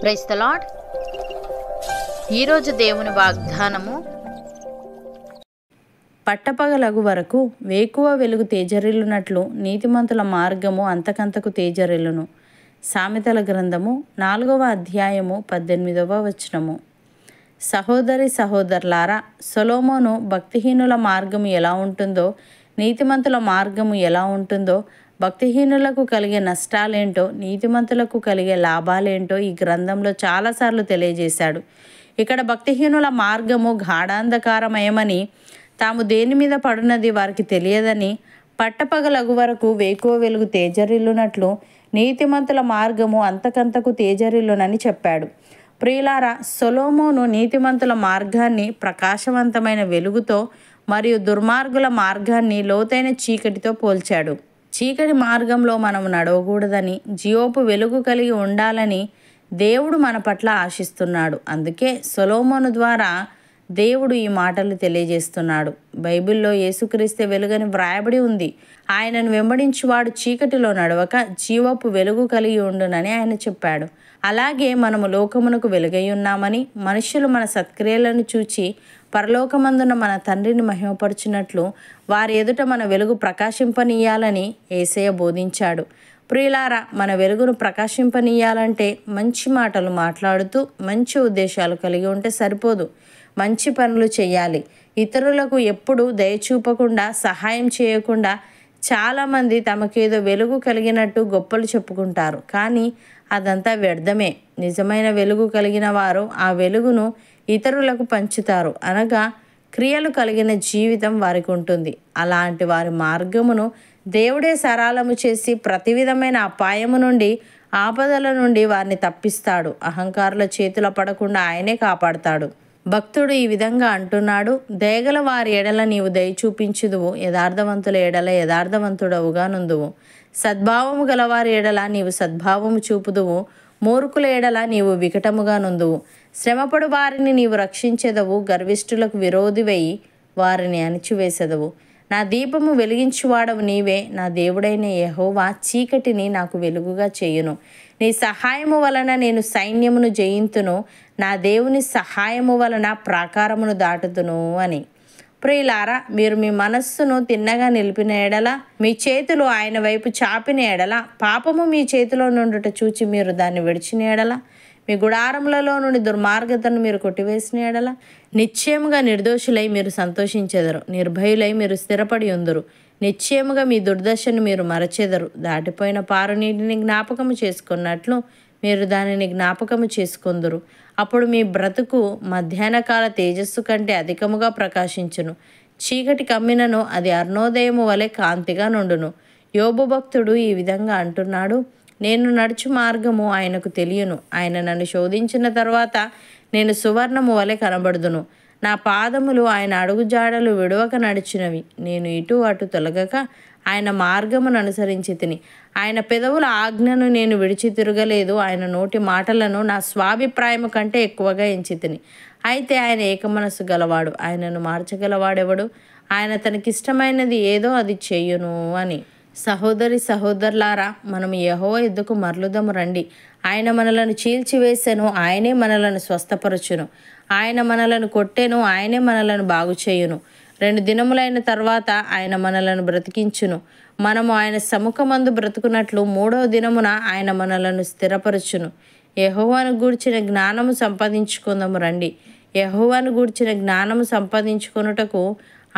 Praise the lord. ఈరోజు దేవుని వాగ్దానము, పట్టపగలగు వరకు వేకువ వెలుగు తేజరిల్లునట్లు నీతిమంతుల మార్గము అంతకంతకు తేజరిల్లును. సామెతల గ్రంథము 4వ అధ్యాయము 18వ వచనము. సహోదరి సహోదరులారా, సొలొమోను భక్తిహీనుల మార్గము ఎలా ఉంటుందో, నీతిమంతుల మార్గము ఎలా ఉంటుందో, భక్తిహీనులకు కలిగే నష్టాలేంటో, నీతిమంతులకు కలిగే లాభాలేంటో ఈ గ్రంథంలో చాలాసార్లు తెలియజేశాడు. ఇక్కడ భక్తిహీనుల మార్గము గాఢాంధకారమయమని, తాము దేని మీద పడున్నది వారికి తెలియదని, పట్టపగలగు వరకు వేకువ వెలుగు తేజరిల్లునట్లు నీతిమంతుల మార్గము అంతకంతకు తేజరిల్లునని చెప్పాడు. ప్రియులారా, సొలొమోను నీతిమంతుల మార్గాన్ని ప్రకాశవంతమైన వెలుగుతో మరియు దుర్మార్గుల మార్గాన్ని లోతైన చీకటితో పోల్చాడు. చీకటి మార్గంలో మనం నడవకూడదని, జీవపు వెలుగు కలిగి ఉండాలని దేవుడు మన పట్ల ఆశిస్తున్నాడు. అందుకే సొలొమోను ద్వారా దేవుడు ఈ మాటలు తెలియజేస్తున్నాడు. బైబిల్లో యేసుక్రీస్తే వెలుగని వ్రాయబడి ఉంది. ఆయనను వెంబడించువాడు చీకటిలో నడవక జీవపు వెలుగు కలిగి ఉండునని ఆయన చెప్పాడు. అలాగే మనము లోకమునకు వెలుగై ఉన్నామని, మనుషులు మన సత్క్రియలను చూచి పరలోకమందున్న మన తండ్రిని మహిమపరచునట్లు వారి ఎదుట మన వెలుగు ప్రకాశింపనీయాలని యేసయ్య బోధించాడు. ప్రియులారా, మన వెలుగును ప్రకాశింపనీయాలంటే మంచి మాటలు మాట్లాడుతూ మంచి ఉద్దేశాలు కలిగి ఉంటే సరిపోదు. మంచి పనులు చేయాలి. ఇతరులకు ఎప్పుడు దయచూపకుండా, సహాయం చేయకుండా చాలామంది తమకేదో వెలుగు కలిగినట్టు గొప్పలు చెప్పుకుంటారు. కానీ అదంతా వ్యర్థమే. నిజమైన వెలుగు కలిగిన వారు ఆ వెలుగును ఇతరులకు పంచుతారు. అనగా క్రియలు కలిగిన జీవితం వారికి ఉంటుంది. అలాంటి వారి మార్గమును దేవుడే సరళము చేసి ప్రతి విధమైన అపాయము నుండి, ఆపదల నుండి వారిని తప్పిస్తాడు. అహంకారుల చేతిలో పడకుండా ఆయనే కాపాడుతాడు. భక్తుడు ఈ విధంగా అంటున్నాడు: దయగల వారి ఎడల నీవు దయ చూపించుదువు, యథార్థవంతుల ఎడల యథార్థవంతుడవుగా నుందువు. సద్భావము గలవారి ఎడల నీవు సద్భావము చూపుదువు, మూర్ఖుల ఎడల నీవు వికటముగా నుందువు. శ్రమపడు వారిని నీవు రక్షించెదవు, గర్విష్ఠులకు విరోధివై వారిని అణిచివేసెదవు. నా దీపము వెలిగించువాడవు నీవే, నా దేవుడైన యెహోవా చీకటిని నాకు వెలుగుగా చేయును. నీ సహాయము వలన నేను సైన్యమును జయింతును, నా దేవుని సహాయము వలన ప్రాకారమును దాటుదును అని. ప్రియులారా, మీరు మీ మనస్సును తిన్నగా నిలిపిన ఎడల, మీ చేతులు ఆయన వైపు చాపిన ఎడల, పాపము మీ చేతిలో నుండుట చూచి మీరు దాన్ని విడిచిన ఎడల, మీ గుడారములలో నుండి దుర్మార్గతను మీరు కొట్టివేసిన ఎడల, నిశ్చయముగా నిర్దోషులై మీరు సంతోషించెదరు, నిర్భయులై మీరు స్థిరపడి ఉందురు. నిశ్చయముగా మీ దుర్దశను మీరు మరచెదరు. దాటిపోయిన పారునీటిని జ్ఞాపకము చేసుకున్నట్లు మీరు దానిని జ్ఞాపకము చేసుకొందురు. అప్పుడు మీ బ్రతుకు మధ్యాహ్నకాల తేజస్సు కంటే అధికముగా ప్రకాశించును. చీకటి కమ్మినను అది అరుణోదయము వలె కాంతిగా నుండును. యోబు భక్తుడు ఈ విధంగా అంటున్నాడు: నేను నడుచు మార్గము ఆయనకు తెలియను. ఆయన నన్ను శోధించిన తర్వాత నేను సువర్ణము వలె కనబడుదును. నా పాదములు ఆయన అడుగుజాడలు విడవక నడిచినవి. నేను ఇటు అటు తొలగక ఆయన మార్గమును అనుసరించి తిని. ఆయన పెదవుల ఆజ్ఞను నేను విడిచి తిరగలేదు. ఆయన నోటి మాటలను నా స్వాభిప్రాయము కంటే ఎక్కువగా ఎంచి తిని. అయితే ఆయన ఏకమనస్సు గలవాడు, ఆయనను మార్చగలవాడెవడు? ఆయన తనకిష్టమైనది ఏదో అది చేయును అని. సహోదరి సహోదరులారా, మనం యెహోవా యుద్ధకు మరలుదము రండి. ఆయన మనలను చీల్చివేసెను, ఆయనే మనలను స్వస్థపరచును. ఆయన మనలను కొట్టెను, ఆయనే మనలను బాగు చేయును. 2 దినములైన తర్వాత ఆయన మనలను బ్రతికించును. మనము ఆయన సముఖమందు బ్రతుకున్నట్లు 3వ దినమున ఆయన మనలను స్థిరపరచును. యెహోవాను గూర్చిన జ్ఞానము సంపాదించుకుందాము రండి. యెహోవాను గూర్చిన జ్ఞానము సంపాదించుకొనుటకు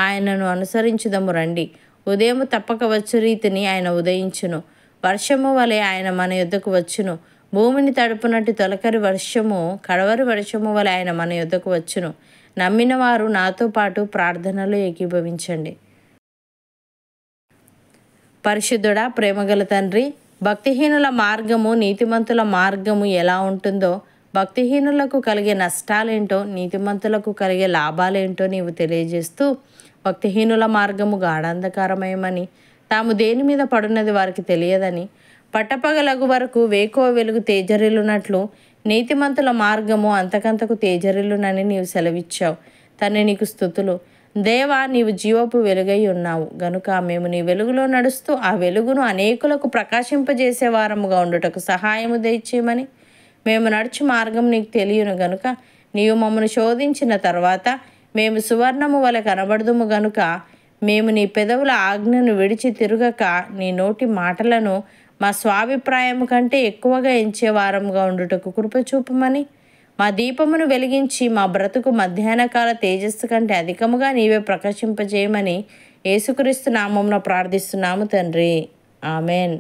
ఆయనను అనుసరించుదాము రండి. ఉదయము తప్పక వచ్చు రీతిని ఆయన ఉదయించును. వర్షము వలె ఆయన మన యొద్దకు వచ్చును. భూమిని తడుపునట్టు తొలకరి వర్షము, కడవరి వర్షము వలె ఆయన మన యొద్దకు వచ్చును. నమ్మిన వారు నాతో పాటు ప్రార్థనలో ఏకీభవించండి. పరిశుద్ధుడా, ప్రేమగల తండ్రి, భక్తిహీనుల మార్గము నీతిమంతుల మార్గము ఎలా ఉంటుందో, భక్తిహీనులకు కలిగే నష్టాలేంటో, నీతిమంతులకు కలిగే లాభాలేంటో నీవు తెలియజేస్తూ, భక్తిహీనుల మార్గము గాఢాంధకారమయమని, తాము దేని మీద పడున్నది వారికి తెలియదని, పట్టపగలగు వరకు వేకువ వెలుగు తేజరిల్లునట్లు నీతిమంతుల మార్గము అంతకంతకు తేజరిల్లునని నీవు సెలవిచ్చావు. తండ్రి, నీకు స్తుతులు. దేవా, నీవు జీవపు వెలుగై ఉన్నావు గనుక మేము నీ వెలుగులో నడుస్తూ ఆ వెలుగును అనేకులకు ప్రకాశింపజేసే వారముగా ఉండుటకు సహాయము దయచేయమని మేము నడుచు మార్గం నీకు తెలియను గనుక నీవు మమ్మను శోధించిన తర్వాత మేము సువర్ణము వలె కనబడుదుము గనుక మేము నీ పెదవుల ఆజ్ఞను విడిచి తిరగక నీ నోటి మాటలను మా స్వాభిప్రాయం కంటే ఎక్కువగా ఎంచేవారంగా ఉండుటకు కృప చూపమని మా దీపమును వెలిగించి మా బ్రతుకు మధ్యాహ్నకాల తేజస్సు కంటే అధికముగా నీవే ప్రకాశింపజేయమని యేసుక్రీస్తు నామమున ప్రార్థిస్తున్నాము తండ్రి. ఆమెన్.